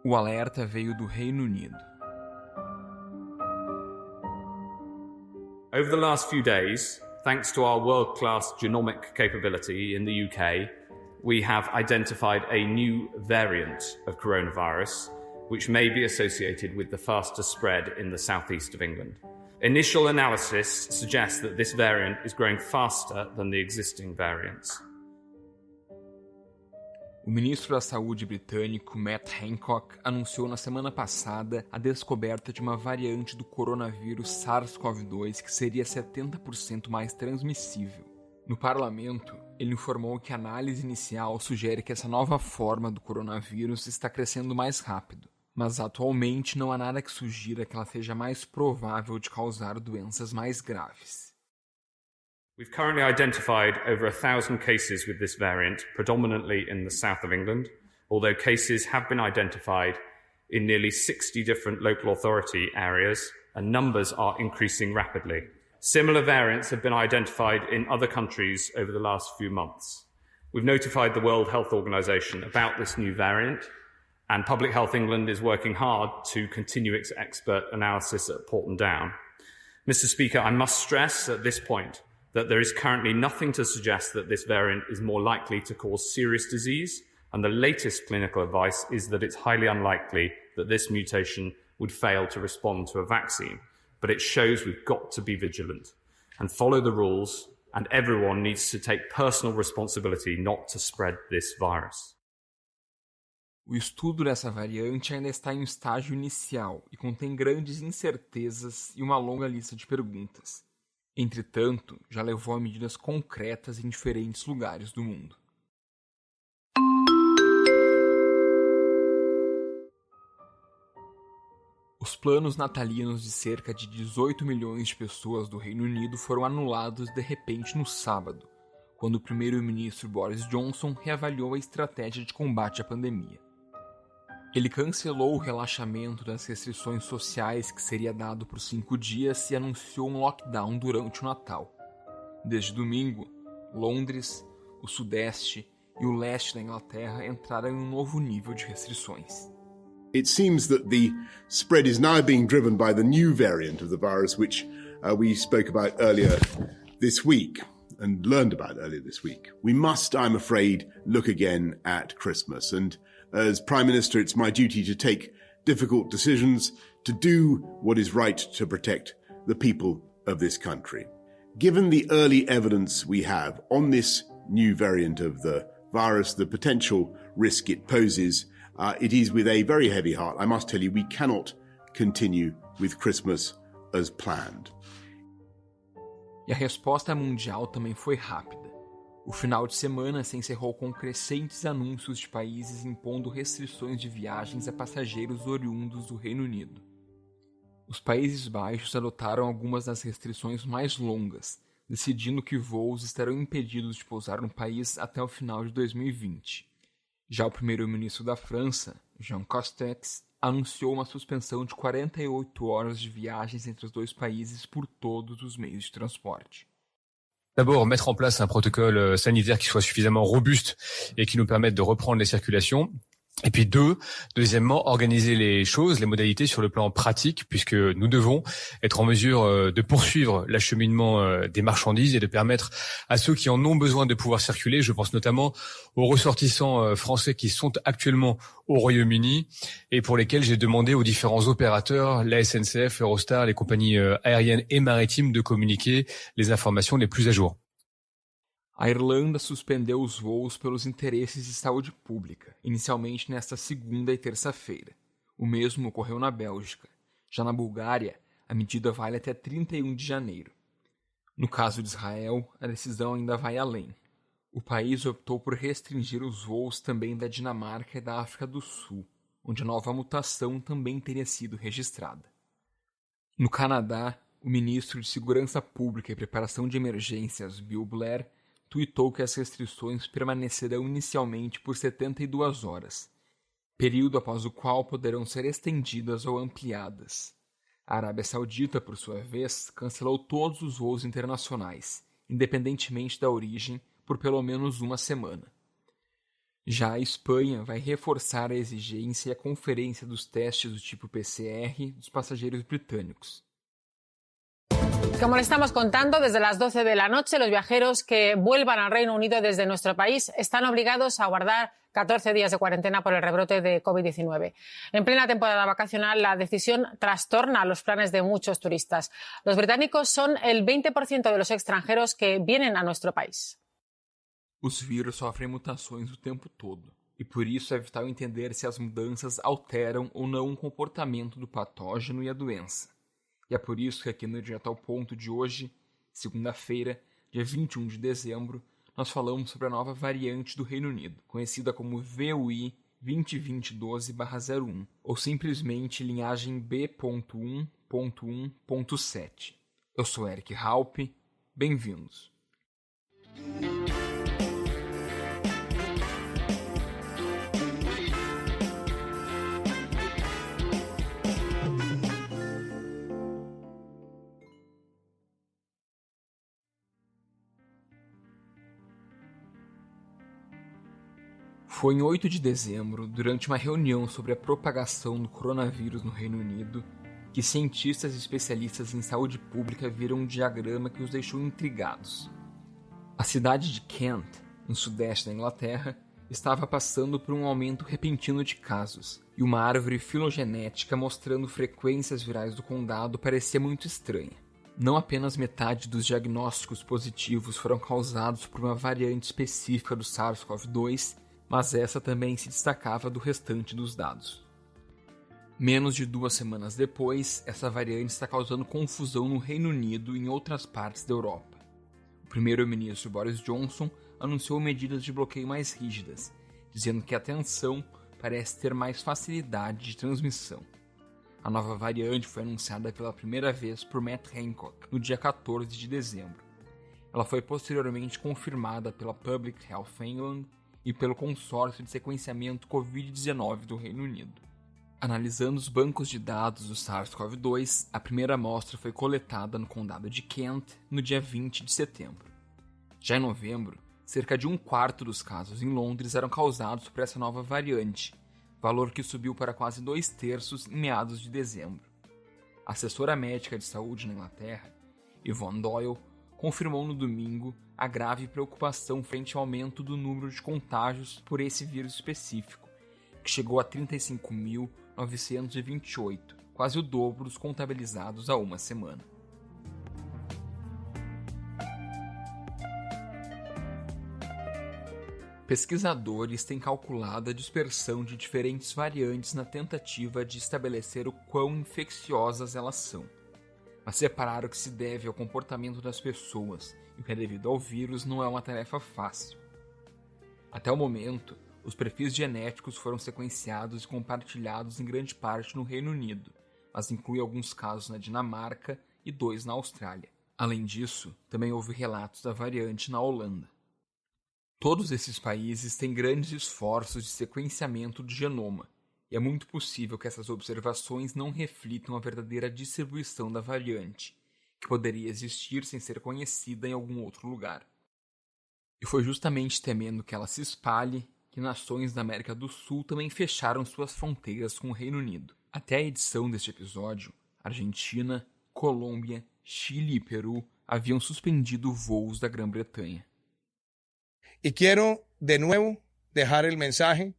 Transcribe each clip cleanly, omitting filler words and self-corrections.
O alerta veio do Reino Unido. Over the last few days, thanks to our world-class genomic capability in the UK, we have identified a new variant of coronavirus, which may be associated with the faster spread in the southeast of England. Initial analysis suggests that this variant is growing faster than the existing variants. O ministro da Saúde britânico Matt Hancock anunciou na semana passada a descoberta de uma variante do coronavírus SARS-CoV-2 que seria 70% mais transmissível. No parlamento, ele informou que a análise inicial sugere que essa nova forma do coronavírus está crescendo mais rápido, mas atualmente não há nada que sugira que ela seja mais provável de causar doenças mais graves. We've currently identified over 1,000 cases with this variant, predominantly in the south of England, although cases have been identified in nearly 60 different local authority areas, and numbers are increasing rapidly. Similar variants have been identified in other countries over the last few months. We've notified the World Health Organization about this new variant, and Public Health England is working hard to continue its expert analysis at Porton Down. Mr. Speaker, I must stress at this point that there is currently nothing to suggest that this variant is more likely to cause serious disease, and the latest clinical advice is that it's highly unlikely that this mutation would fail to respond to a vaccine. But it shows we've got to be vigilant and follow the rules, and everyone needs to take personal responsibility not to spread this virus. O estudo dessa variante ainda está em um estágio inicial e contém grandes incertezas e uma longa lista de perguntas. Entretanto, já levou a medidas concretas em diferentes lugares do mundo. Os planos natalinos de cerca de 18 milhões de pessoas do Reino Unido foram anulados de repente no sábado, quando o primeiro-ministro Boris Johnson reavaliou a estratégia de combate à pandemia. Ele cancelou o relaxamento das restrições sociais que seria dado por 5 dias e anunciou um lockdown durante o Natal. Desde domingo, Londres, o Sudeste e o Leste da Inglaterra entraram em um novo nível de restrições. It seems that the spread is now being driven by the new variant of the virus, which we spoke about earlier this week and learned about earlier this week. We must, I'm afraid, look again at Christmas. And as Prime Minister, it's my duty to take difficult decisions, to do what is right to protect the people of this country. Given the early evidence we have on this new variant of the virus, the potential risk it poses, it is with a very heavy heart, I must tell you, we cannot continue with Christmas as planned. E a resposta mundial também foi rápida. O final de semana se encerrou com crescentes anúncios de países impondo restrições de viagens a passageiros oriundos do Reino Unido. Os Países Baixos adotaram algumas das restrições mais longas, decidindo que voos estarão impedidos de pousar no país até o final de 2020. Já o primeiro-ministro da França, Jean Castex, anunciou uma suspensão de 48 horas de viagens entre os dois países por todos os meios de transporte. D'abord, mettre en place un protocole sanitaire qui soit suffisamment robuste et qui nous permette de reprendre les circulations. Et puis deuxièmement, organiser les choses, les modalités sur le plan pratique, puisque nous devons être en mesure de poursuivre l'acheminement des marchandises et de permettre à ceux qui en ont besoin de pouvoir circuler, je pense notamment aux ressortissants français qui sont actuellement au Royaume-Uni et pour lesquels j'ai demandé aux différents opérateurs, la SNCF, Eurostar, les compagnies aériennes et maritimes, de communiquer les informations les plus à jour. A Irlanda suspendeu os voos pelos interesses de saúde pública, inicialmente nesta segunda e terça-feira. O mesmo ocorreu na Bélgica. Já na Bulgária, a medida vale até 31 de janeiro. No caso de Israel, a decisão ainda vai além. O país optou por restringir os voos também da Dinamarca e da África do Sul, onde a nova mutação também teria sido registrada. No Canadá, o ministro de Segurança Pública e Preparação de Emergências, Bill Blair, tuitou que as restrições permanecerão inicialmente por 72 horas, período após o qual poderão ser estendidas ou ampliadas. A Arábia Saudita, por sua vez, cancelou todos os voos internacionais, independentemente da origem, por pelo menos uma semana. Já a Espanha vai reforçar a exigência e a conferência dos testes do tipo PCR dos passageiros britânicos. Como le estamos contando, desde las 12 de la noche, los viajeros que vuelvan al Reino Unido desde nuestro país están obligados a guardar 14 días de cuarentena por el rebrote de COVID-19. En plena temporada vacacional, la decisión trastorna los planes de muchos turistas. Los británicos son el 20% de los extranjeros que vienen a nuestro país. Os vírus sofrem mutações o tempo todo, e por isso é vital entender se as mudanças alteram ou não o comportamento do patógeno e a doença. E é por isso que aqui no Direto ao Ponto de hoje, segunda-feira, dia 21 de dezembro, nós falamos sobre a nova variante do Reino Unido, conhecida como VUI 2020-12/01, ou simplesmente linhagem B.1.1.7. Eu sou Eric Halpe, bem-vindos. Foi em 8 de dezembro, durante uma reunião sobre a propagação do coronavírus no Reino Unido, que cientistas e especialistas em saúde pública viram um diagrama que os deixou intrigados. A cidade de Kent, no sudeste da Inglaterra, estava passando por um aumento repentino de casos, e uma árvore filogenética mostrando frequências virais do condado parecia muito estranha. Não apenas metade dos diagnósticos positivos foram causados por uma variante específica do SARS-CoV-2, mas essa também se destacava do restante dos dados. Menos de 2 semanas depois, essa variante está causando confusão no Reino Unido e em outras partes da Europa. O primeiro-ministro Boris Johnson anunciou medidas de bloqueio mais rígidas, dizendo que a tensão parece ter mais facilidade de transmissão. A nova variante foi anunciada pela primeira vez por Matt Hancock no dia 14 de dezembro. Ela foi posteriormente confirmada pela Public Health England e pelo consórcio de sequenciamento Covid-19 do Reino Unido. Analisando os bancos de dados do SARS-CoV-2, a primeira amostra foi coletada no condado de Kent no dia 20 de setembro. Já em novembro, cerca de 1/4 dos casos em Londres eram causados por essa nova variante, valor que subiu para quase 2/3 em meados de dezembro. A assessora médica de saúde na Inglaterra, Yvonne Doyle, confirmou no domingo a grave preocupação frente ao aumento do número de contágios por esse vírus específico, que chegou a 35.928, quase o dobro dos contabilizados há uma semana. Pesquisadores têm calculado a dispersão de diferentes variantes na tentativa de estabelecer o quão infecciosas elas são. Mas separar o que se deve ao comportamento das pessoas e o que é devido ao vírus não é uma tarefa fácil. Até o momento, os perfis genéticos foram sequenciados e compartilhados em grande parte no Reino Unido, mas inclui alguns casos na Dinamarca e 2 na Austrália. Além disso, também houve relatos da variante na Holanda. Todos esses países têm grandes esforços de sequenciamento do genoma, e é muito possível que essas observações não reflitam a verdadeira distribuição da variante, que poderia existir sem ser conhecida em algum outro lugar. E foi justamente temendo que ela se espalhe que nações da América do Sul também fecharam suas fronteiras com o Reino Unido. Até a edição deste episódio, Argentina, Colômbia, Chile e Peru haviam suspendido voos da Grã-Bretanha. Y quiero de nuevo dejar el mensaje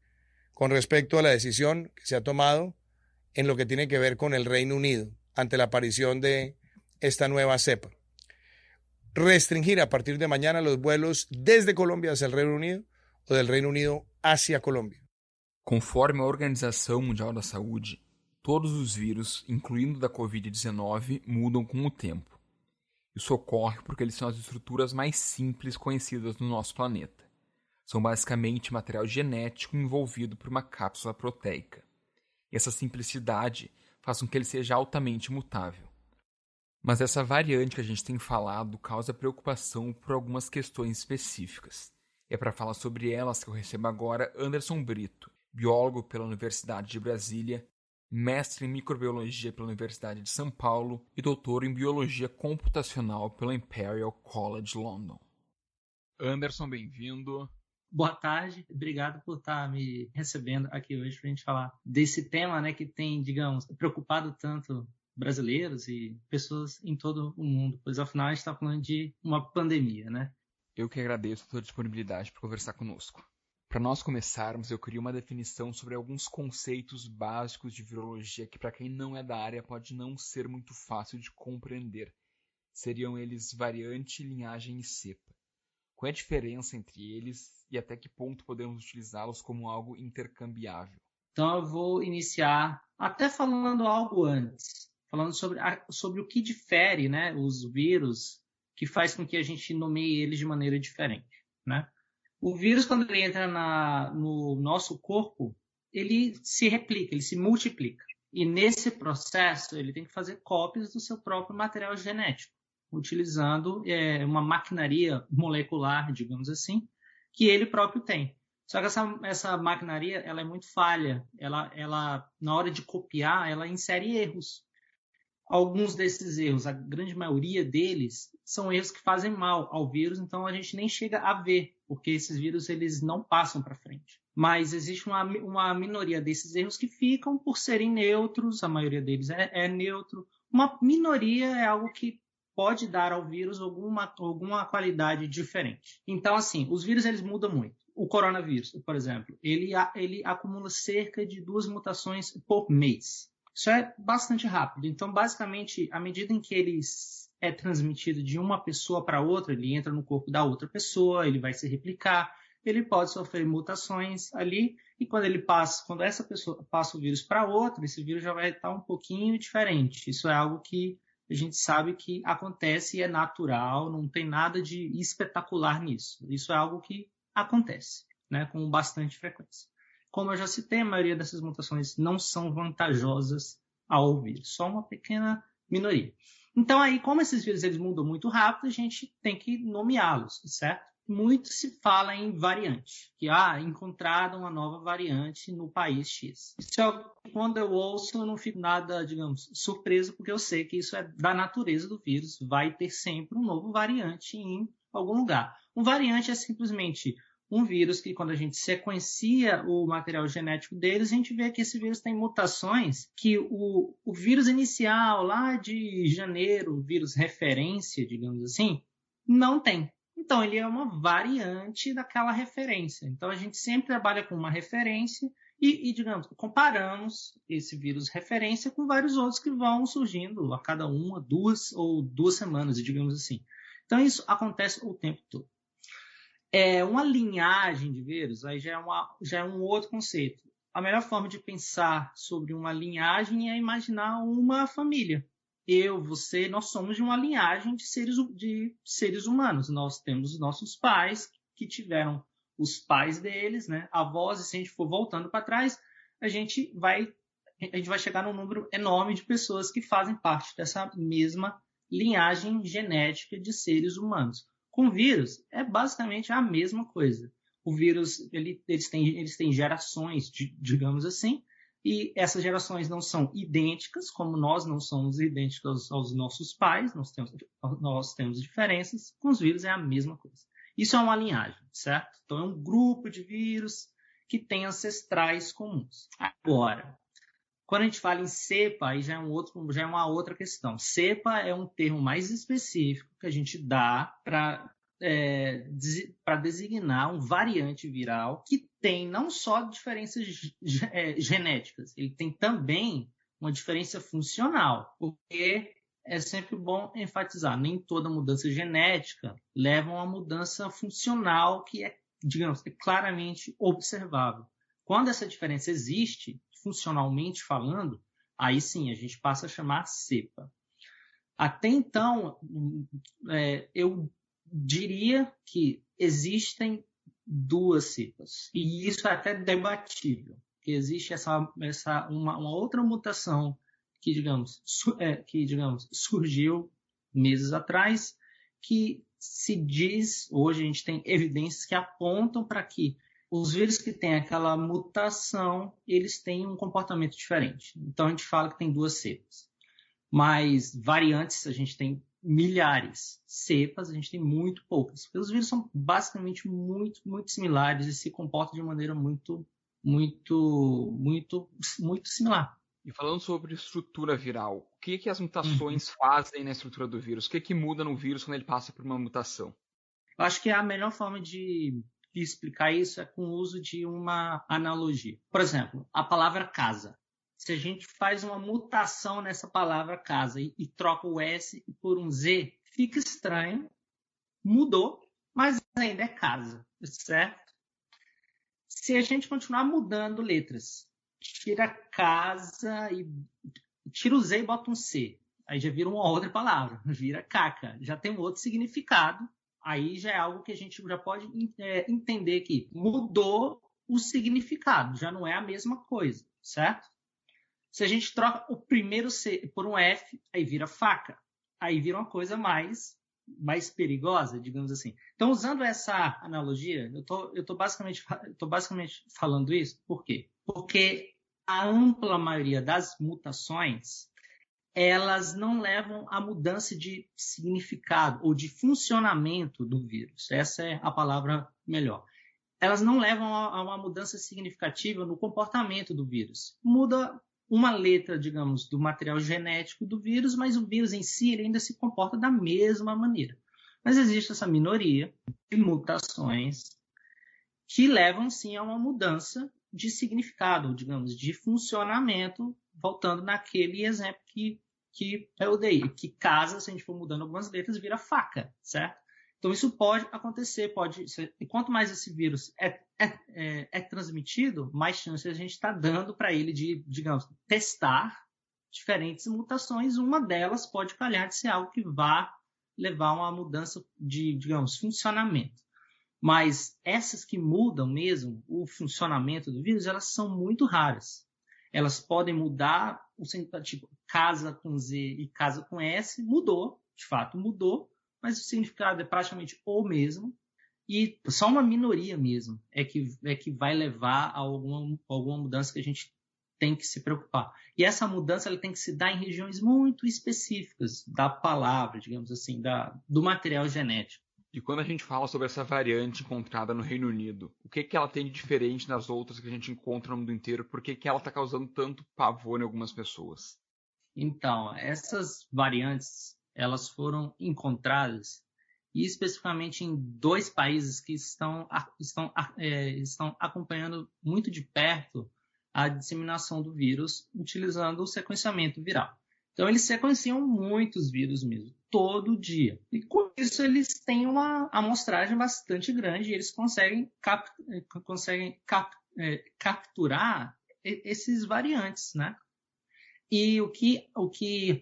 con respecto a la decisión que se ha tomado en lo que tiene que ver con el Reino Unido ante la aparición de esta nueva cepa. Restringir a partir de mañana los vuelos desde Colombia hacia el Reino Unido o del Reino Unido hacia Colômbia. Conforme a Organização Mundial da Saúde, todos os vírus, incluindo o da Covid-19, mudam com o tempo. Isso ocorre porque eles são as estruturas mais simples conhecidas no nosso planeta. São basicamente material genético envolvido por uma cápsula proteica. E essa simplicidade faz com que ele seja altamente mutável. Mas essa variante que a gente tem falado causa preocupação por algumas questões específicas. É para falar sobre elas que eu recebo agora Anderson Brito, biólogo pela Universidade de Brasília, mestre em microbiologia pela Universidade de São Paulo e doutor em biologia computacional pela Imperial College London. Anderson, bem-vindo. boa tarde. Obrigado por estar me recebendo aqui hoje para a gente falar desse tema, né, que tem, digamos, preocupado tanto brasileiros e pessoas em todo o mundo, pois afinal a gente está falando de uma pandemia, né? Eu que agradeço a sua disponibilidade para conversar conosco. Para nós começarmos, eu queria uma definição sobre alguns conceitos básicos de virologia que, para quem não é da área, pode não ser muito fácil de compreender. Seriam eles variante, linhagem e cepa. Qual é a diferença entre eles e até que ponto podemos utilizá-los como algo intercambiável? Então eu vou iniciar até falando algo antes, falando sobre o que difere, né, os vírus, que faz com que a gente nomeie eles de maneira diferente, né? O vírus, quando ele entra no nosso corpo, ele se replica, ele se multiplica. E nesse processo, ele tem que fazer cópias do seu próprio material genético, utilizando uma maquinaria molecular, digamos assim, que ele próprio tem. Só que essa maquinaria ela é muito falha. Ela, na hora de copiar, ela insere erros. Alguns desses erros, a grande maioria deles, são erros que fazem mal ao vírus, então a gente nem chega a ver, porque esses vírus eles não passam para frente. Mas existe uma minoria desses erros que ficam por serem neutros, a maioria deles é neutro. Uma minoria é algo que pode dar ao vírus alguma qualidade diferente. Então, assim, os vírus eles mudam muito. O coronavírus, por exemplo, ele acumula cerca de 2 mutações por mês. Isso é bastante rápido. Então, basicamente, à medida em que ele é transmitido de uma pessoa para outra, ele entra no corpo da outra pessoa, ele vai se replicar, ele pode sofrer mutações ali, e quando essa pessoa passa o vírus para outra, esse vírus já vai estar um pouquinho diferente. Isso é algo que a gente sabe que acontece e é natural, não tem nada de espetacular nisso. Isso é algo que acontece, né, com bastante frequência. Como eu já citei, a maioria dessas mutações não são vantajosas ao vírus, só uma pequena minoria. Então, aí, como esses vírus eles mudam muito rápido, a gente tem que nomeá-los, certo? Muito se fala em variante, que encontraram uma nova variante no país X. Isso quando eu ouço, eu não fico nada, digamos, surpreso, porque eu sei que isso é da natureza do vírus, vai ter sempre um novo variante em algum lugar. Um variante é simplesmente um vírus que, quando a gente sequencia o material genético deles, a gente vê que esse vírus tem mutações que o vírus inicial, lá de janeiro, o vírus referência, digamos assim, não tem. Então, ele é uma variante daquela referência. Então, a gente sempre trabalha com uma referência e digamos, comparamos esse vírus referência com vários outros que vão surgindo a cada 1, 2 ou 2 semanas, digamos assim. Então, isso acontece o tempo todo. Uma linhagem de vírus aí já é um outro conceito. A melhor forma de pensar sobre uma linhagem é imaginar uma família. Eu, você, nós somos de uma linhagem de seres humanos. Nós temos os nossos pais, que tiveram os pais deles, né? Avós, e se a gente for voltando para trás, a gente vai chegar num número enorme de pessoas que fazem parte dessa mesma linhagem genética de seres humanos. Com vírus, é basicamente a mesma coisa. O vírus, eles têm gerações, digamos assim, e essas gerações não são idênticas, como nós não somos idênticos aos nossos pais, nós temos diferenças, com os vírus é a mesma coisa. Isso é uma linhagem, certo? Então, é um grupo de vírus que tem ancestrais comuns. Agora, quando a gente fala em cepa, aí já é uma outra questão. Cepa é um termo mais específico que a gente dá para designar um variante viral que tem não só diferenças genéticas, ele tem também uma diferença funcional, porque é sempre bom enfatizar, nem toda mudança genética leva a uma mudança funcional que é, digamos, claramente observável. Quando essa diferença existe, funcionalmente falando, aí sim a gente passa a chamar cepa. Até então, eu diria que existem 2 cepas, e isso é até debatível, que existe uma outra mutação que, digamos, surgiu meses atrás, que se diz, hoje a gente tem evidências que apontam para que os vírus que têm aquela mutação, eles têm um comportamento diferente. Então, a gente fala que tem 2 cepas. Mas variantes, a gente tem milhares. Cepas, a gente tem muito poucas. Porque os vírus são basicamente muito similares e se comportam de maneira muito similar. E falando sobre estrutura viral, o que as mutações fazem na estrutura do vírus? O que muda no vírus quando ele passa por uma mutação? Eu acho que a melhor forma de explicar isso é com o uso de uma analogia. Por exemplo, a palavra casa. Se a gente faz uma mutação nessa palavra casa e troca o S por um Z, fica estranho, mudou, mas ainda é casa, certo? Se a gente continuar mudando letras, tira casa e tira o Z e bota um C, aí já vira uma outra palavra, vira caca, já tem um outro significado, aí já é algo que a gente já pode entender que mudou o significado, já não é a mesma coisa, certo? Se a gente troca o primeiro C por um F, aí vira faca, aí vira uma coisa mais perigosa, digamos assim. Então, usando essa analogia, eu tô basicamente falando isso, por quê? Porque a ampla maioria das mutações, elas não levam à mudança de significado ou de funcionamento do vírus. Essa é a palavra melhor. Elas não levam a uma mudança significativa no comportamento do vírus. Muda uma letra, digamos, do material genético do vírus, mas o vírus em si ele ainda se comporta da mesma maneira. Mas existe essa minoria de mutações que levam, sim, a uma mudança de significado, digamos, de funcionamento, voltando naquele exemplo que eu dei, que casa, se a gente for mudando algumas letras, vira faca, certo? Então, isso pode acontecer, e quanto mais esse vírus é transmitido, mais chance a gente está dando para ele de, digamos, testar diferentes mutações. Uma delas pode calhar de ser algo que vá levar a uma mudança de, digamos, funcionamento. Mas essas que mudam mesmo o funcionamento do vírus, elas são muito raras. Elas podem mudar, tipo, casa com Z e casa com S, mudou, de fato mudou, mas o significado é praticamente o mesmo, e só uma minoria mesmo é que vai levar a alguma mudança que a gente tem que se preocupar. E essa mudança ela tem que se dar em regiões muito específicas da palavra, digamos assim, do material genético. E quando a gente fala sobre essa variante encontrada no Reino Unido, o que ela tem de diferente das outras que a gente encontra no mundo inteiro? Por que ela está causando tanto pavor em algumas pessoas? Então, essas variantes elas foram encontradas e especificamente em 2 países que estão acompanhando muito de perto a disseminação do vírus utilizando o sequenciamento viral. Então, eles sequenciam muitos vírus mesmo, todo dia. E com isso, eles têm uma amostragem bastante grande e eles conseguem capturar esses variantes, né? E o que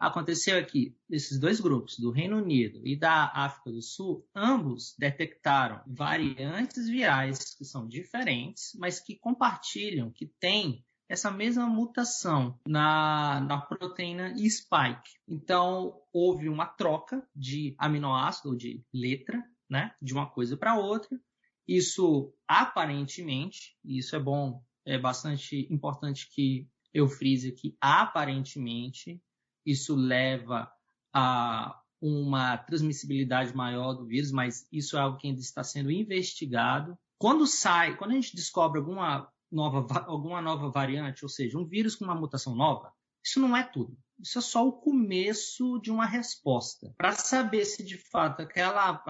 aconteceu aqui, esses 2 grupos, do Reino Unido e da África do Sul, ambos detectaram variantes virais que são diferentes, mas que compartilham, que têm essa mesma mutação na proteína spike. Então, houve uma troca de aminoácido, ou de letra, né, de uma coisa para outra. Isso, aparentemente, e isso é bom, é bastante importante que eu frise aqui, aparentemente, isso leva a uma transmissibilidade maior do vírus, mas isso é algo que ainda está sendo investigado. Quando a gente descobre alguma nova variante, ou seja, um vírus com uma mutação nova, isso não é tudo. Isso é só o começo de uma resposta. Para saber se, de fato, aquela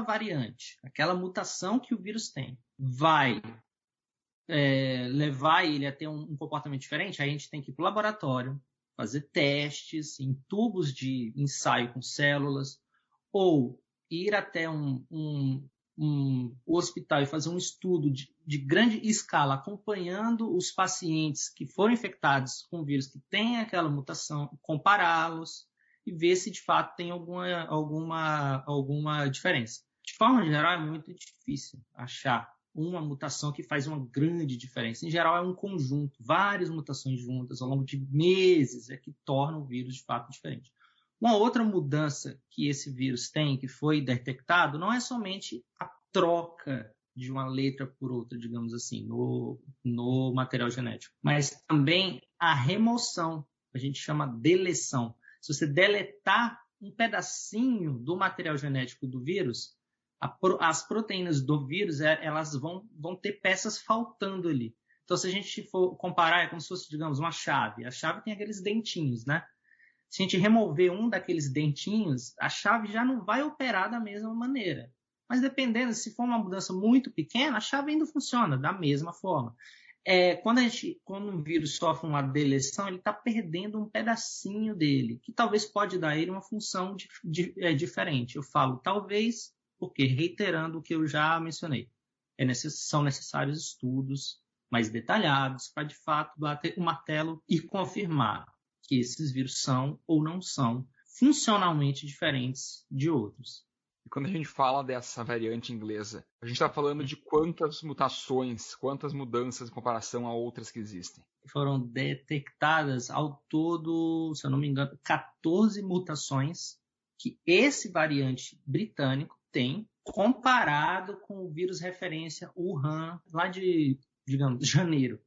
variante, aquela mutação que o vírus tem, vai levar ele a ter um comportamento diferente, aí a gente tem que ir para o laboratório, fazer testes em tubos de ensaio com células, ou ir até um hospital e fazer um estudo de grande escala, acompanhando os pacientes que foram infectados com vírus que têm aquela mutação, compará-los e ver se de fato tem alguma diferença. De forma geral, é muito difícil achar uma mutação que faz uma grande diferença. Em geral, é um conjunto, várias mutações juntas ao longo de meses é que tornam o vírus de fato diferente. Uma outra mudança que esse vírus tem, que foi detectado, não é somente a troca de uma letra por outra, digamos assim, no material genético, mas também a remoção, a gente chama deleção. Se você deletar um pedacinho do material genético do vírus, as proteínas do vírus, elas vão ter peças faltando ali. Então, se a gente for comparar, é como se fosse, digamos, uma chave. A chave tem aqueles dentinhos, né? Se a gente remover um daqueles dentinhos, a chave já não vai operar da mesma maneira. Mas dependendo, se for uma mudança muito pequena, a chave ainda funciona da mesma forma. Quando um vírus sofre uma deleção, ele está perdendo um pedacinho dele, que talvez pode dar a ele uma função diferente. Eu falo talvez, porque, reiterando o que eu já mencionei, são necessários estudos mais detalhados para, de fato, bater o martelo e confirmar que esses vírus são ou não são funcionalmente diferentes de outros. E quando a gente fala dessa variante inglesa, a gente está falando de quantas mutações, quantas mudanças em comparação a outras que existem? Foram detectadas ao todo, se eu não me engano, 14 mutações que esse variante britânico tem, comparado com o vírus referência Wuhan, lá de, digamos, janeiro.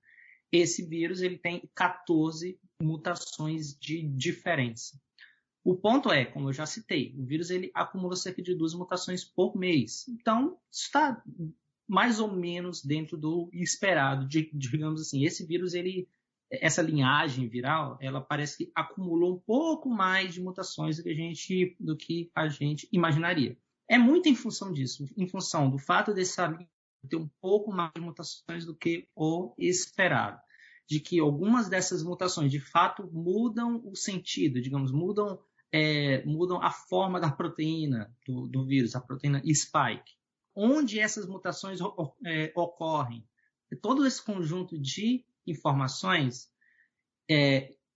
Esse vírus ele tem 14 mutações de diferença. O ponto é, como eu já citei, o vírus ele acumula cerca de 2 mutações por mês. Então, está mais ou menos dentro do esperado, digamos assim. Esse vírus, essa linhagem viral, ela parece que acumulou um pouco mais de mutações do que a gente imaginaria. É muito em função disso, em função do fato dessa linha ter um pouco mais de mutações do que o esperado. De que algumas dessas mutações, de fato, mudam o sentido, digamos, mudam a forma da proteína do vírus, a proteína spike. Onde essas mutações ocorrem? Todo esse conjunto de informações,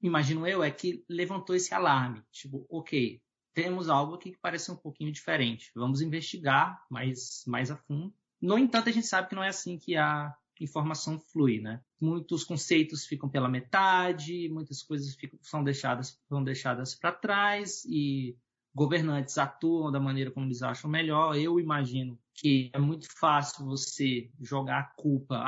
imagino eu, é que levantou esse alarme. Tipo, ok, temos algo aqui que parece um pouquinho diferente. Vamos investigar mais a fundo. No entanto, a gente sabe que não é assim que a informação flui, né? Muitos conceitos ficam pela metade, muitas coisas são deixadas para trás e governantes atuam da maneira como eles acham melhor. Eu imagino que é muito fácil você jogar a culpa.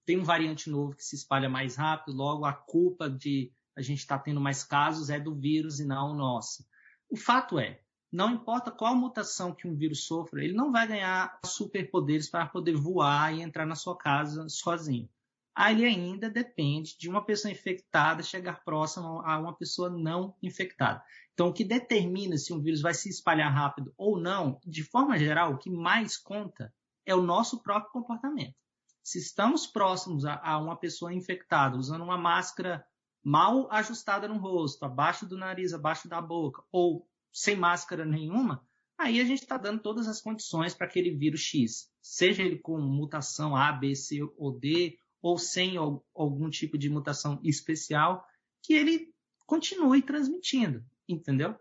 Tem um variante novo que se espalha mais rápido, logo a culpa de a gente estar tendo mais casos é do vírus e não nossa. O fato é, não importa qual mutação que um vírus sofra, ele não vai ganhar superpoderes para poder voar e entrar na sua casa sozinho. Ele ainda depende de uma pessoa infectada chegar próxima a uma pessoa não infectada. Então, o que determina se um vírus vai se espalhar rápido ou não, de forma geral, o que mais conta é o nosso próprio comportamento. Se estamos próximos a uma pessoa infectada, usando uma máscara mal ajustada no rosto, abaixo do nariz, abaixo da boca, ou sem máscara nenhuma, aí a gente está dando todas as condições para aquele vírus X, seja ele com mutação A, B, C ou D, ou sem algum tipo de mutação especial, que ele continue transmitindo, entendeu?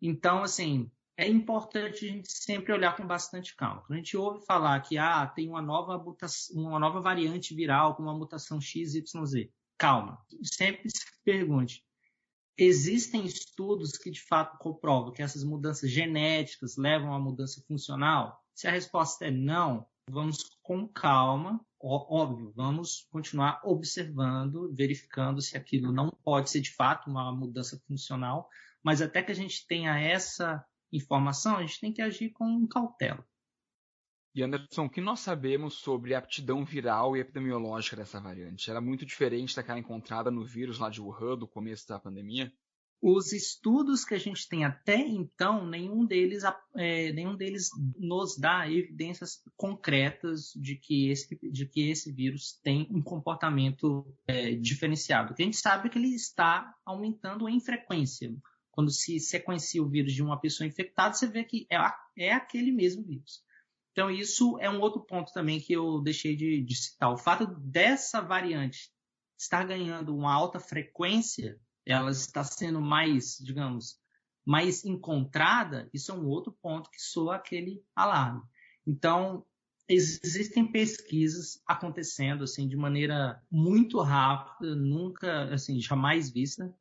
Então, assim, é importante a gente sempre olhar com bastante calma. Quando a gente ouve falar que tem uma nova variante viral com uma mutação XYZ, calma, sempre se pergunte, existem estudos que de fato comprovam que essas mudanças genéticas levam a mudança funcional? Se a resposta é não, vamos com calma, óbvio, vamos continuar observando, verificando se aquilo não pode ser de fato uma mudança funcional, mas até que a gente tenha essa informação, a gente tem que agir com cautela. E Anderson, o que nós sabemos sobre a aptidão viral e epidemiológica dessa variante? Ela é muito diferente daquela encontrada no vírus lá de Wuhan, do começo da pandemia? Os estudos que a gente tem até então, nenhum deles nos dá evidências concretas de que esse vírus tem um comportamento diferenciado. O que a gente sabe é que ele está aumentando em frequência. Quando se sequencia o vírus de uma pessoa infectada, você vê que é aquele mesmo vírus. Então, isso é um outro ponto também que eu deixei de citar. O fato dessa variante estar ganhando uma alta frequência, ela está sendo mais, digamos, mais encontrada, isso é um outro ponto que soa aquele alarme. Então, existem pesquisas acontecendo assim, de maneira muito rápida, nunca, assim, jamais vista,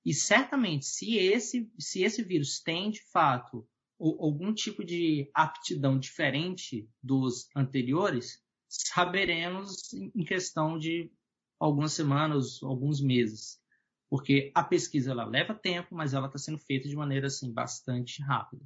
e certamente, se esse vírus tem, de fato, algum tipo de aptidão diferente dos anteriores, saberemos em questão de algumas semanas, alguns meses. Porque a pesquisa ela leva tempo, mas ela está sendo feita de maneira assim, bastante rápida.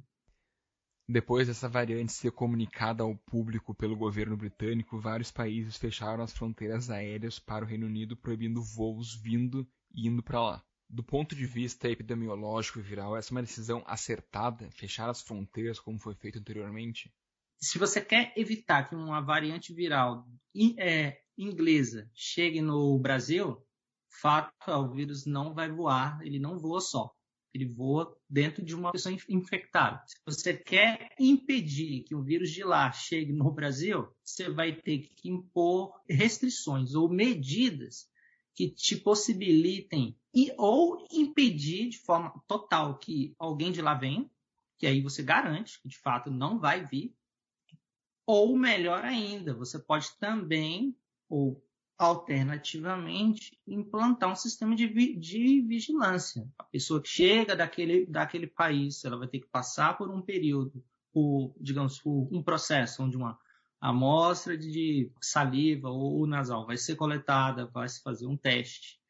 Depois dessa variante ser comunicada ao público pelo governo britânico, vários países fecharam as fronteiras aéreas para o Reino Unido, proibindo voos vindo e indo para lá. Do ponto de vista epidemiológico e viral, essa é uma decisão acertada, fechar as fronteiras como foi feito anteriormente? Se você quer evitar que uma variante viral inglesa chegue no Brasil, fato, o vírus não vai voar, ele não voa só. Ele voa dentro de uma pessoa infectada. Se você quer impedir que o vírus de lá chegue no Brasil, você vai ter que impor restrições ou medidas que te possibilitem ou impedir de forma total que alguém de lá venha, que aí você garante que de fato não vai vir, ou melhor ainda, você pode também, ou alternativamente, implantar um sistema de vigilância. A pessoa que chega daquele país, ela vai ter que passar por um período, por um processo onde uma amostra de saliva ou nasal vai ser coletada, vai se fazer um teste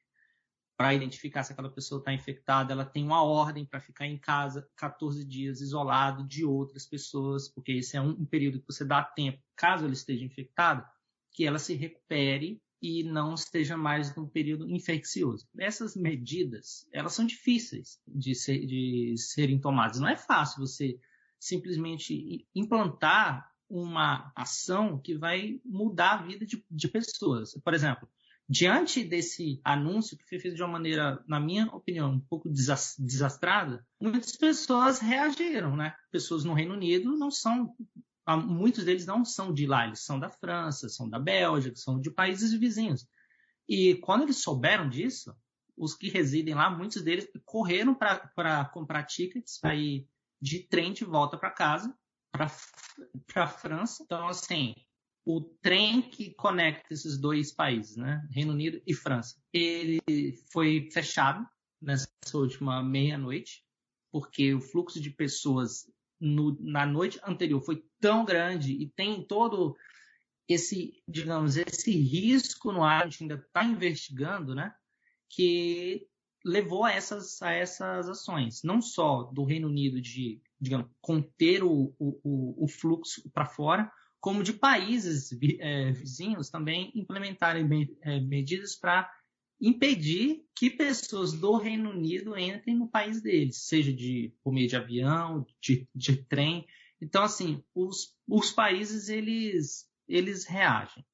para identificar se aquela pessoa está infectada. Ela tem uma ordem para ficar em casa 14 dias isolado de outras pessoas, porque esse é um período que você dá tempo, caso ela esteja infectada, que ela se recupere e não esteja mais no período infeccioso. Essas medidas, elas são difíceis de serem tomadas. Não é fácil você simplesmente implantar uma ação que vai mudar a vida de pessoas. Por exemplo, diante desse anúncio, que foi feito de uma maneira, na minha opinião, um pouco desastrada, muitas pessoas reagiram, né? Pessoas no Reino Unido não são... Muitos deles não são de lá, eles são da França, são da Bélgica, são de países vizinhos. E quando eles souberam disso, os que residem lá, muitos deles correram para comprar tickets para ir de trem de volta para casa, para a França. Então, assim, o trem que conecta esses dois países, né, Reino Unido e França, ele foi fechado nessa última meia-noite, porque o fluxo de pessoas na noite anterior foi tão grande e tem todo esse risco no ar, a gente ainda está investigando, né, que levou a essas ações, não só do Reino Unido de, conter o fluxo para fora, como de países vizinhos também implementarem medidas para impedir que pessoas do Reino Unido entrem no país deles, seja por meio de avião, de trem. Então, assim, os países, eles reagem.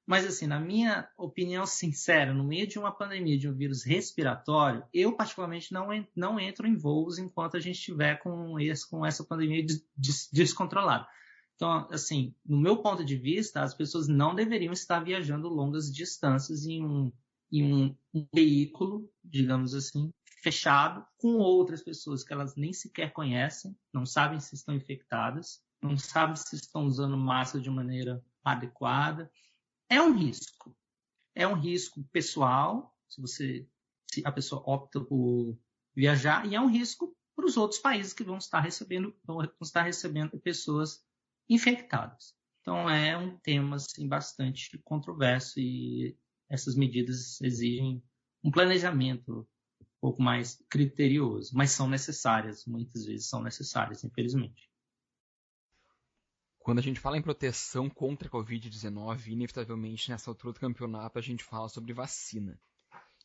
Mas, assim, na minha opinião sincera, no meio de uma pandemia, de um vírus respiratório, eu, particularmente, não entro em voos enquanto a gente estiver com essa pandemia descontrolada. Então, assim, no meu ponto de vista, as pessoas não deveriam estar viajando longas distâncias em um veículo, digamos assim, fechado, com outras pessoas que elas nem sequer conhecem, não sabem se estão infectadas, não sabem se estão usando máscara de maneira adequada. É um risco pessoal, se a pessoa opta por viajar, e é um risco para os outros países que vão estar recebendo pessoas infectadas. Então é um tema assim, bastante controverso e essas medidas exigem um planejamento um pouco mais criterioso, mas são necessárias, muitas vezes são necessárias, infelizmente. Quando a gente fala em proteção contra a Covid-19, inevitavelmente nessa altura do campeonato a gente fala sobre vacina.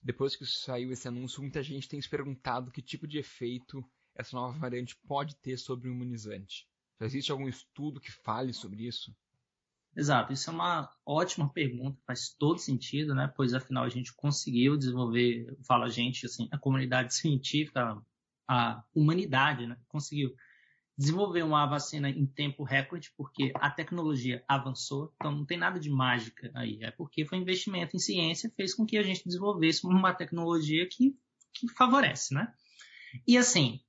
Depois que saiu esse anúncio, muita gente tem se perguntado que tipo de efeito essa nova variante pode ter sobre o imunizante. Já existe algum estudo que fale sobre isso? Exato, isso é uma ótima pergunta, faz todo sentido, né? Pois afinal a gente conseguiu desenvolver, a gente, assim, a comunidade científica, a humanidade, né? Conseguiu desenvolver uma vacina em tempo recorde, porque a tecnologia avançou, então não tem nada de mágica aí, é porque foi investimento em ciência, fez com que a gente desenvolvesse uma tecnologia que favorece, né? E assim,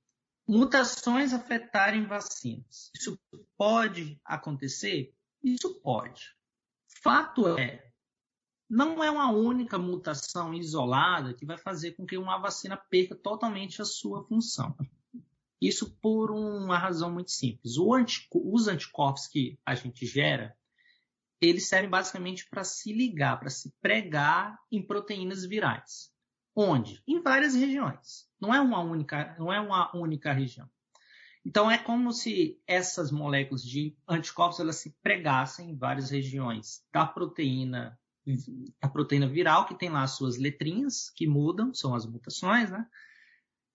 mutações afetarem vacinas, isso pode acontecer? Isso pode. Fato é, não é uma única mutação isolada que vai fazer com que uma vacina perca totalmente a sua função. Isso por uma razão muito simples. Os anticorpos que a gente gera, eles servem basicamente para se ligar, para se pregar em proteínas virais. Onde? Em várias regiões. Não é uma única região. Então, é como se essas moléculas de anticorpos elas se pregassem em várias regiões da proteína viral, que tem lá as suas letrinhas, que mudam, são as mutações, né?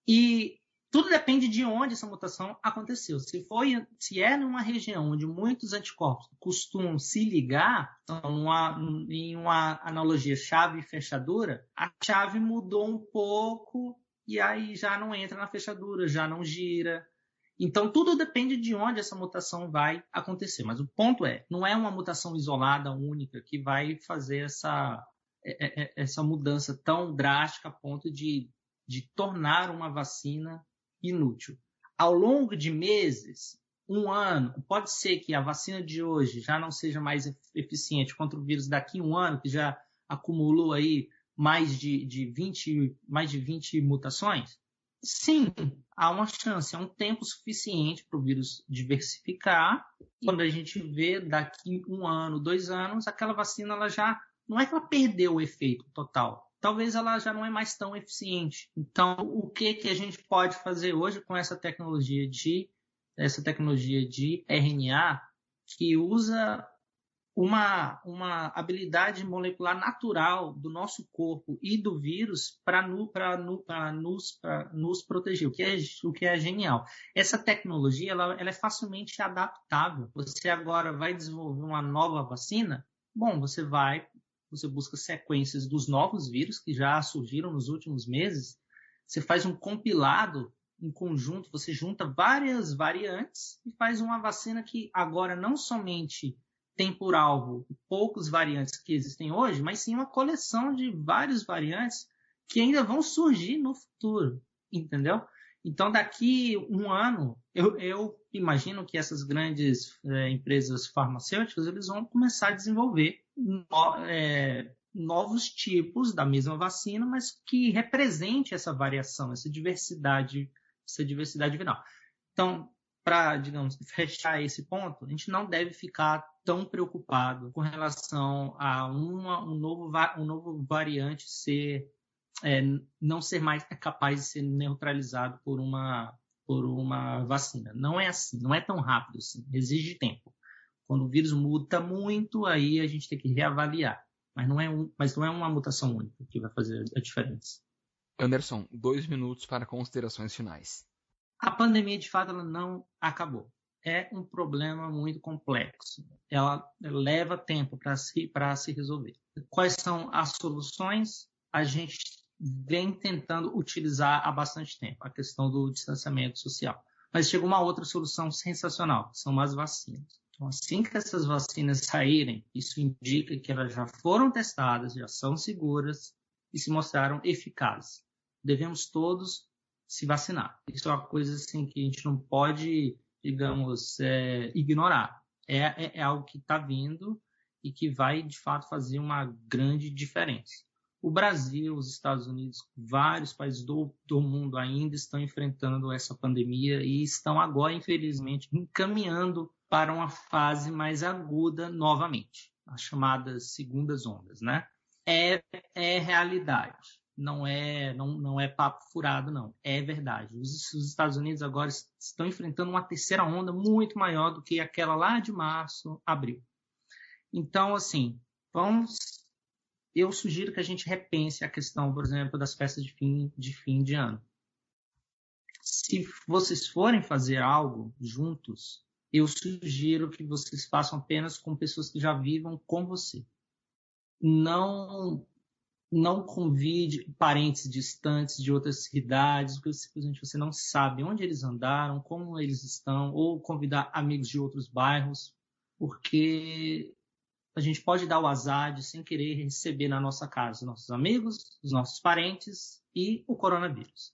E tudo depende de onde essa mutação aconteceu. Se é numa região onde muitos anticorpos costumam se ligar, então, em uma analogia chave e fechadura, a chave mudou um pouco e aí já não entra na fechadura, já não gira. Então, tudo depende de onde essa mutação vai acontecer. Mas o ponto não é uma mutação isolada, única, que vai fazer essa mudança tão drástica a ponto de tornar uma vacina inútil. Ao longo de meses, um ano, pode ser que a vacina de hoje já não seja mais eficiente contra o vírus daqui a um ano, que já acumulou aí mais de 20 mutações? Sim, há uma chance, é um tempo suficiente para o vírus diversificar. Quando a gente vê daqui 1 ano, 2 anos, aquela vacina ela já não é que ela perdeu o efeito total. Talvez ela já não é mais tão eficiente. Então, o que a gente pode fazer hoje com essa tecnologia de RNA que usa uma habilidade molecular natural do nosso corpo e do vírus para nos proteger, o que é genial. Essa tecnologia ela é facilmente adaptável. Você agora vai desenvolver uma nova vacina, você busca sequências dos novos vírus que já surgiram nos últimos meses, você faz um compilado em conjunto, você junta várias variantes e faz uma vacina que agora não somente tem por alvo poucos variantes que existem hoje, mas sim uma coleção de várias variantes que ainda vão surgir no futuro, entendeu? Então, daqui 1 ano, eu imagino que essas grandes empresas farmacêuticas eles vão começar a desenvolver novos tipos da mesma vacina, mas que represente essa variação, essa diversidade viral. Então, para, digamos, fechar esse ponto, a gente não deve ficar tão preocupado com relação a um novo variante não ser mais capaz de ser neutralizado por uma vacina. Não é assim, não é tão rápido assim, exige tempo. Quando o vírus muda muito, aí a gente tem que reavaliar. Mas não é uma mutação única que vai fazer a diferença. Anderson, 2 minutos para considerações finais. A pandemia, de fato, ela não acabou. É um problema muito complexo. Ela leva tempo para se resolver. Quais são as soluções? A gente vem tentando utilizar há bastante tempo a questão do distanciamento social. Mas chegou uma outra solução sensacional, que são as vacinas. Então, assim que essas vacinas saírem, isso indica que elas já foram testadas, já são seguras e se mostraram eficazes. Devemos todos se vacinar. Isso é uma coisa assim, que a gente não pode, digamos, ignorar. É algo que está vindo e que vai, de fato, fazer uma grande diferença. O Brasil, os Estados Unidos, vários países do mundo ainda estão enfrentando essa pandemia e estão agora, infelizmente, encaminhando para uma fase mais aguda novamente, as chamadas segundas ondas, né? É realidade, não é papo furado, não, é verdade. Os Estados Unidos agora estão enfrentando uma terceira onda muito maior do que aquela lá de março, abril. Então, assim, eu sugiro que a gente repense a questão, por exemplo, das festas de fim de ano. Se vocês forem fazer algo juntos, eu sugiro que vocês façam apenas com pessoas que já vivam com você. Não convide parentes distantes de outras cidades, porque simplesmente você não sabe onde eles andaram, como eles estão, ou convidar amigos de outros bairros, porque a gente pode dar o azar de, sem querer, receber na nossa casa os nossos amigos, os nossos parentes e o coronavírus.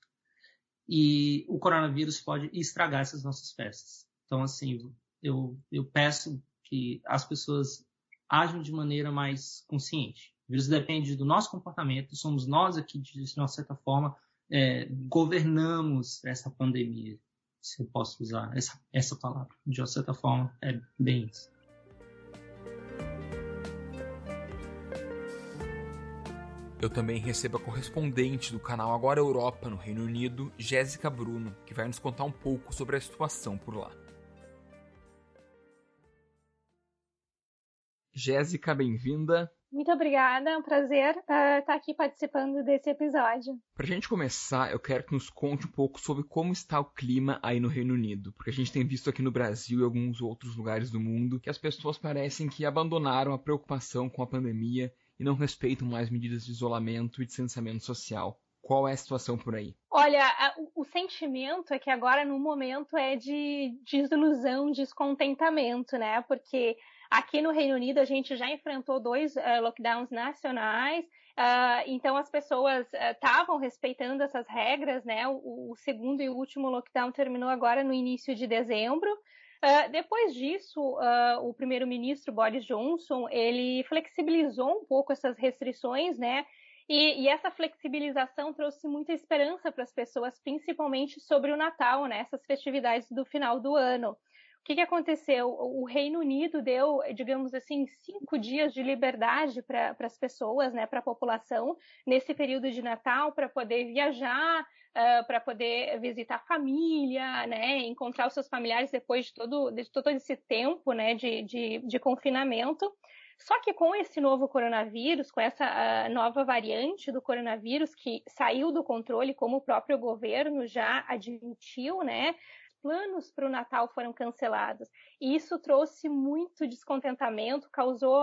E o coronavírus pode estragar essas nossas festas. Então, assim, eu peço que as pessoas ajam de maneira mais consciente. O vírus depende do nosso comportamento, somos nós aqui, de uma certa forma, governamos essa pandemia, se eu posso usar essa palavra. De uma certa forma, é bem isso. Eu também recebo a correspondente do canal Agora Europa, no Reino Unido, Jéssica Bruno, que vai nos contar um pouco sobre a situação por lá. Jéssica, bem-vinda. Muito obrigada, é um prazer estar aqui participando desse episódio. Para a gente começar, eu quero que nos conte um pouco sobre como está o clima aí no Reino Unido, porque a gente tem visto aqui no Brasil e alguns outros lugares do mundo que as pessoas parecem que abandonaram a preocupação com a pandemia e não respeitam mais medidas de isolamento e distanciamento social. Qual é a situação por aí? Olha, o sentimento é que agora no momento é de desilusão, descontentamento, né? Porque aqui no Reino Unido a gente já enfrentou 2 lockdowns nacionais, então as pessoas estavam respeitando essas regras, né? O segundo e o último lockdown terminou agora no início de dezembro. Depois disso, o primeiro-ministro Boris Johnson, ele flexibilizou um pouco essas restrições, né? E essa flexibilização trouxe muita esperança para as pessoas, principalmente sobre o Natal, né? Essas festividades do final do ano. O que aconteceu? O Reino Unido deu, digamos assim, 5 dias de liberdade para as pessoas, né, para a população, nesse período de Natal, para poder viajar, para poder visitar a família, né, encontrar os seus familiares depois de todo esse tempo, né, de confinamento. Só que com esse novo coronavírus, com essa nova variante do coronavírus que saiu do controle, como o próprio governo já admitiu, né, planos para o Natal foram cancelados. E isso trouxe muito descontentamento, causou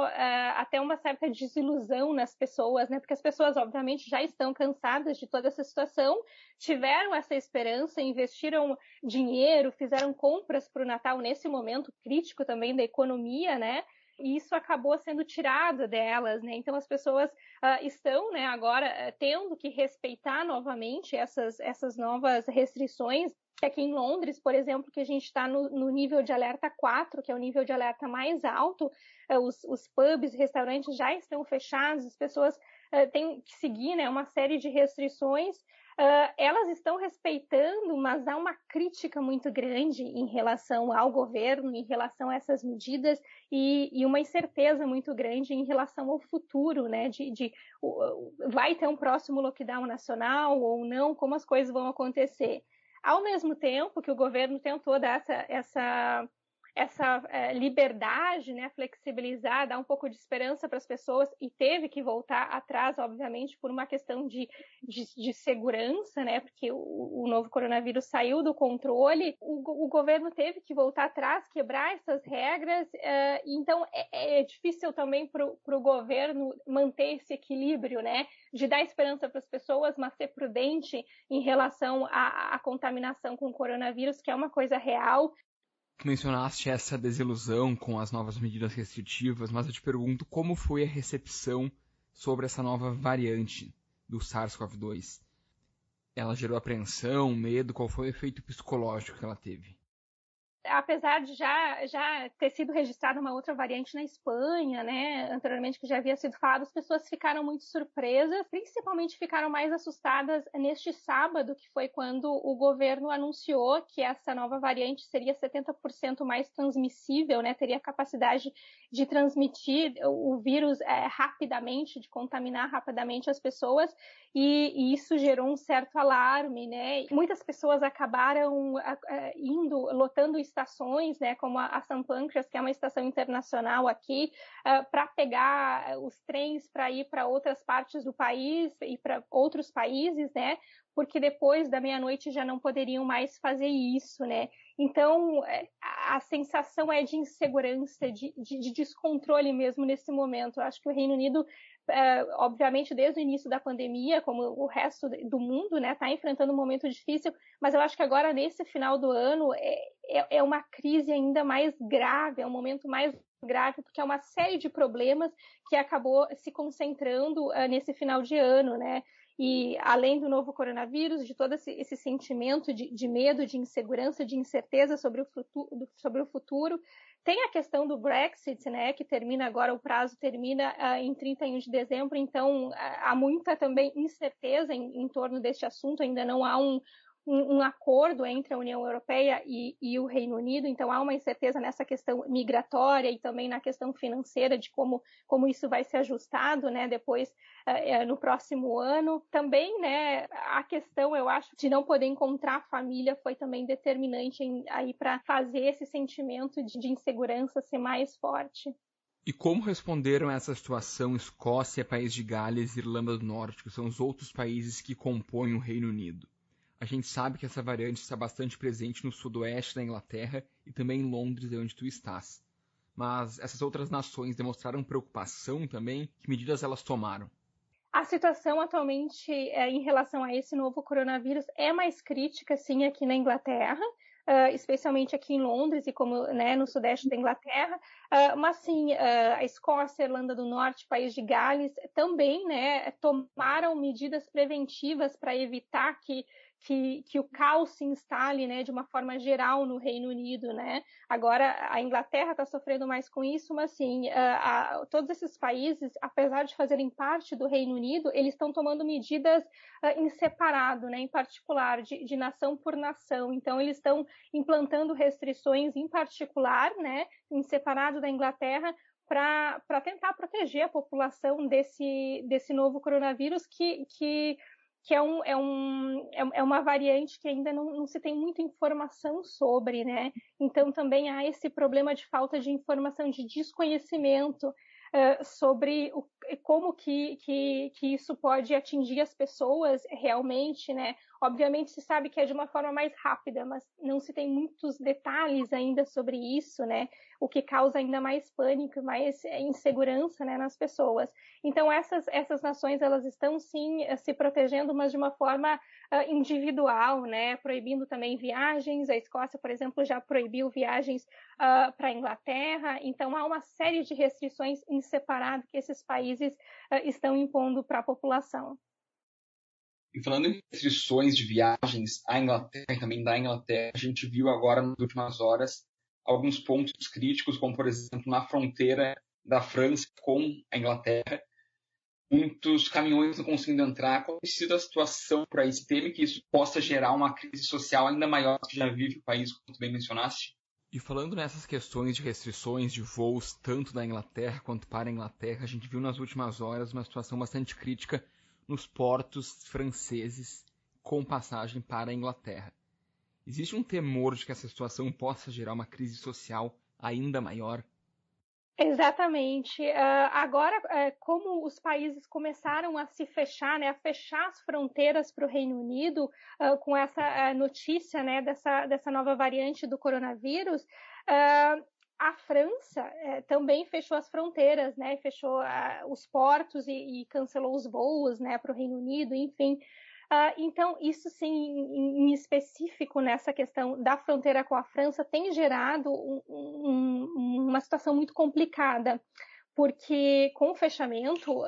até uma certa desilusão nas pessoas, né? Porque as pessoas, obviamente, já estão cansadas de toda essa situação, tiveram essa esperança, investiram dinheiro, fizeram compras para o Natal nesse momento crítico também da economia, né? E isso acabou sendo tirado delas, né? Então as pessoas estão, né, agora tendo que respeitar novamente essas novas restrições. Aqui em Londres, por exemplo, que a gente está no nível de alerta 4, que é o nível de alerta mais alto, os pubs, restaurantes já estão fechados, as pessoas têm que seguir, né, uma série de restrições. Elas estão respeitando, mas há uma crítica muito grande em relação ao governo, em relação a essas medidas e uma incerteza muito grande em relação ao futuro, né? Vai ter um próximo lockdown nacional ou não, como as coisas vão acontecer. Ao mesmo tempo que o governo tentou dar essa liberdade, né, flexibilizar, dar um pouco de esperança para as pessoas e teve que voltar atrás, obviamente, por uma questão de segurança, né, porque o novo coronavírus saiu do controle, o governo teve que voltar atrás, quebrar essas regras, então é difícil também para o governo manter esse equilíbrio, né, de dar esperança para as pessoas, mas ser prudente em relação à contaminação com o coronavírus, que é uma coisa real. Tu mencionaste essa desilusão com as novas medidas restritivas, mas eu te pergunto como foi a recepção sobre essa nova variante do SARS-CoV-2. Ela gerou apreensão, medo? Qual foi o efeito psicológico que ela teve? Apesar de já ter sido registrada uma outra variante na Espanha, né, anteriormente que já havia sido falado, as pessoas ficaram muito surpresas, principalmente ficaram mais assustadas neste sábado, que foi quando o governo anunciou que essa nova variante seria 70% mais transmissível, né, teria capacidade de transmitir o vírus rapidamente, de contaminar rapidamente as pessoas, e isso gerou um certo alarme, né, muitas pessoas acabaram lotando estações, né, como a St. Pancras, que é uma estação internacional aqui, para pegar os trens para ir para outras partes do país e para outros países, né, porque depois da meia-noite já não poderiam mais fazer isso, né. Então, a sensação é de insegurança, de descontrole mesmo nesse momento. Eu acho que o Reino Unido, obviamente, desde o início da pandemia, como o resto do mundo, né, está enfrentando um momento difícil, mas eu acho que agora, nesse final do ano, é uma crise ainda mais grave, é um momento mais grave, porque é uma série de problemas que acabou se concentrando nesse final de ano, né? E além do novo coronavírus, de todo esse sentimento de medo, de insegurança, de incerteza sobre o futuro, tem a questão do Brexit, né, que termina agora, o prazo termina em 31 de dezembro, então há muita também incerteza em torno deste assunto, ainda não há um acordo entre a União Europeia e o Reino Unido, então há uma incerteza nessa questão migratória e também na questão financeira de como isso vai ser ajustado, né, depois no próximo ano. Também, né, a questão, eu acho, de não poder encontrar família foi também determinante aí para fazer esse sentimento de insegurança ser mais forte. E como responderam a essa situação Escócia, País de Gales e Irlanda do Norte, que são os outros países que compõem o Reino Unido? A gente sabe que essa variante está bastante presente no sudoeste da Inglaterra e também em Londres, onde tu estás. Mas essas outras nações demonstraram preocupação também? Que medidas elas tomaram? A situação atualmente em relação a esse novo coronavírus é mais crítica, sim, aqui na Inglaterra. Especialmente aqui em Londres e como, né, no sudeste da Inglaterra, mas sim, a Escócia, a Irlanda do Norte, País de Gales também, né, tomaram medidas preventivas para evitar que o caos se instale, né, de uma forma geral no Reino Unido, né? Agora a Inglaterra está sofrendo mais com isso, mas sim, todos esses países, apesar de fazerem parte do Reino Unido, eles estão tomando medidas em separado, né, em particular, de nação por nação. Então eles estão implantando restrições em particular, né, em separado da Inglaterra, para tentar proteger a população desse novo coronavírus que é uma variante que ainda não se tem muita informação sobre, né? Então também há esse problema de falta de informação, de desconhecimento sobre como que isso pode atingir as pessoas realmente, né? Obviamente se sabe que é de uma forma mais rápida, mas não se tem muitos detalhes ainda sobre isso, né? O que causa ainda mais pânico, mais insegurança, né, nas pessoas. Então essas nações, elas estão sim se protegendo, mas de uma forma individual, né? Proibindo também viagens. A Escócia, por exemplo, já proibiu viagens para a Inglaterra. Então há uma série de restrições em separado que esses países estão impondo para a população. E falando em restrições de viagens à Inglaterra e também da Inglaterra, a gente viu agora nas últimas horas alguns pontos críticos, como por exemplo na fronteira da França com a Inglaterra, muitos caminhões não conseguindo entrar. Qual tem sido a situação por aí? Se teme que isso possa gerar uma crise social ainda maior que já vive o país, como tu bem mencionaste? E falando nessas questões de restrições de voos, tanto da Inglaterra quanto para a Inglaterra, a gente viu nas últimas horas uma situação bastante crítica nos portos franceses com passagem para a Inglaterra. Existe um temor de que essa situação possa gerar uma crise social ainda maior? Exatamente. Agora, como os países começaram a se fechar, né, a fechar as fronteiras para o Reino Unido, com essa notícia, né, dessa nova variante do coronavírus, a França também fechou as fronteiras, né, fechou os portos e cancelou os voos, né, para o Reino Unido, enfim. Então, isso sim, em específico nessa questão da fronteira com a França, tem gerado uma situação muito complicada, porque com o fechamento,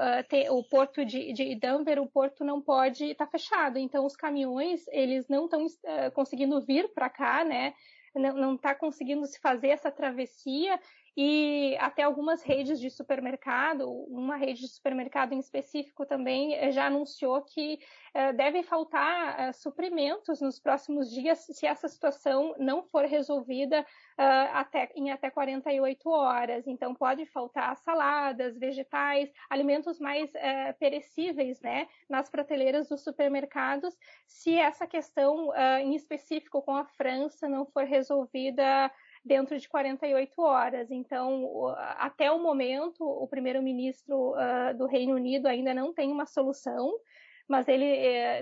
o porto de Dover, o porto não pode estar fechado, então os caminhões, eles não estão conseguindo vir para cá, né? Não está conseguindo se fazer essa travessia, e até algumas redes de supermercado, uma rede de supermercado em específico também já anunciou que deve faltar suprimentos nos próximos dias se essa situação não for resolvida em até 48 horas. Então pode faltar saladas, vegetais, alimentos mais perecíveis, né, nas prateleiras dos supermercados, se essa questão em específico com a França não for resolvida dentro de 48 horas. Então, até o momento, o primeiro-ministro do Reino Unido ainda não tem uma solução, mas ele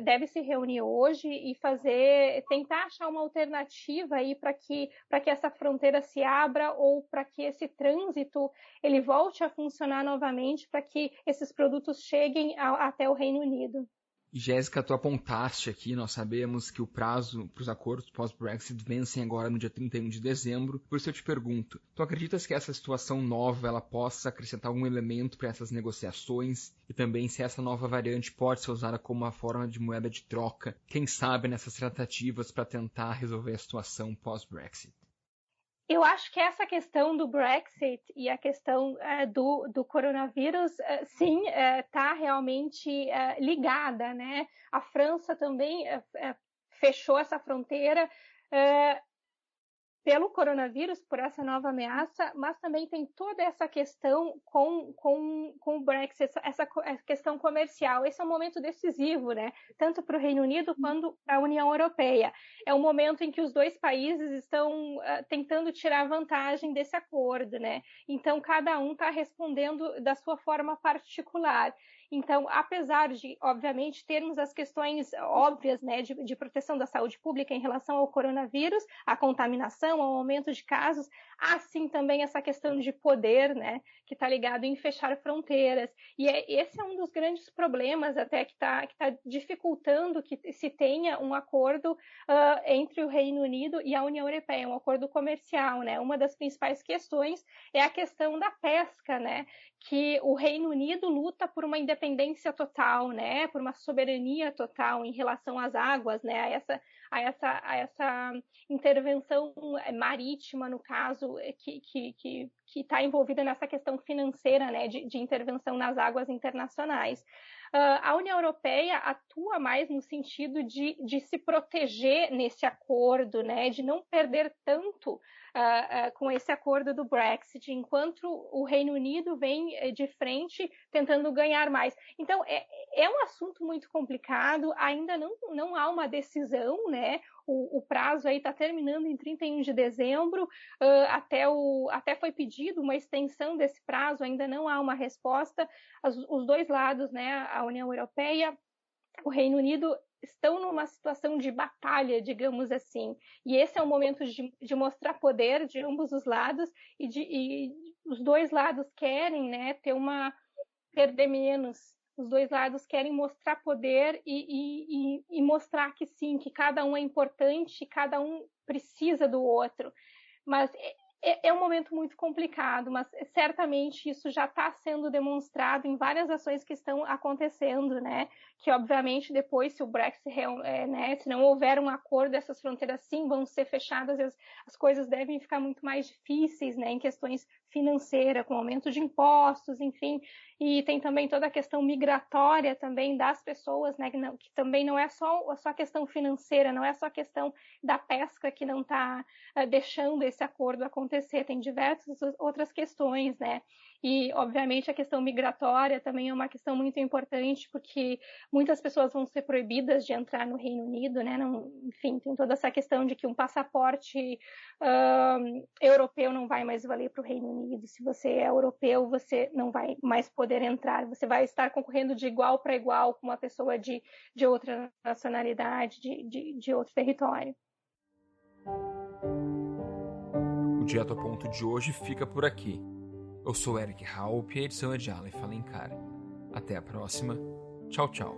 deve se reunir hoje e tentar achar uma alternativa aí para que essa fronteira se abra, ou para que esse trânsito ele volte a funcionar novamente, para que esses produtos cheguem até o Reino Unido. E Jéssica, tu apontaste aqui, nós sabemos que o prazo para os acordos pós-Brexit vencem agora no dia 31 de dezembro, por isso eu te pergunto, tu acreditas que essa situação nova ela possa acrescentar algum elemento para essas negociações, e também se essa nova variante pode ser usada como uma forma de moeda de troca, quem sabe nessas tratativas para tentar resolver a situação pós-Brexit? Eu acho que essa questão do Brexit e a questão do coronavírus, sim, está realmente ligada, né? A França também fechou essa fronteira pelo coronavírus, por essa nova ameaça, mas também tem toda essa questão com o Brexit, essa questão comercial. Esse é um momento decisivo, né? Tanto para o Reino Unido quanto para a União Europeia. É um momento em que os dois países estão tentando tirar vantagem desse acordo, né? Então, cada um está respondendo da sua forma particular. Então, apesar de, obviamente, termos as questões óbvias, né, de proteção da saúde pública em relação ao coronavírus, à contaminação, ao aumento de casos, há sim também essa questão de poder, né, que está ligado em fechar fronteiras. E esse é um dos grandes problemas até que tá dificultando que se tenha um acordo entre o Reino Unido e a União Europeia, um acordo comercial, né? Uma das principais questões é a questão da pesca, né? Que o Reino Unido luta por uma independência total, né? Por uma soberania total em relação às águas, né? A essa intervenção marítima, no caso, que está envolvida nessa questão financeira, né? De intervenção nas águas internacionais. A União Europeia atua mais no sentido de se proteger nesse acordo, né? De não perder tanto com esse acordo do Brexit, enquanto o Reino Unido vem de frente tentando ganhar mais. Então, é um assunto muito complicado, ainda não há uma decisão, né? O prazo aí está terminando em 31 de dezembro, até foi pedido uma extensão desse prazo, ainda não há uma resposta. Os dois lados, né, a União Europeia, o Reino Unido, estão numa situação de batalha, digamos assim. E esse é o momento de mostrar poder de ambos os lados, e os dois lados querem, né, perder menos. Os dois lados querem mostrar poder e mostrar que sim, que cada um é importante, cada um precisa do outro. Mas é um momento muito complicado, mas certamente isso já está sendo demonstrado em várias ações que estão acontecendo, né? Que obviamente depois, se o Brexit, né, se não houver um acordo, essas fronteiras sim vão ser fechadas, as coisas devem ficar muito mais difíceis, né? Em questões financeiras, com aumento de impostos, enfim. E tem também toda a questão migratória também das pessoas, né? Que também não é só a questão financeira, não é só a questão da pesca que não está deixando esse acordo acontecer, tem diversas outras questões, né? E, obviamente, a questão migratória também é uma questão muito importante, porque muitas pessoas vão ser proibidas de entrar no Reino Unido, né? Enfim, tem toda essa questão de que um passaporte europeu não vai mais valer para o Reino Unido. Se você é europeu, você não vai mais poder entrar. Você vai estar concorrendo de igual para igual com uma pessoa de outra nacionalidade, de outro território. O Direto ao Ponto de hoje fica por aqui. Eu sou Eric Haupt e a edição é de Aleph Alencar. Até a próxima. Tchau, tchau.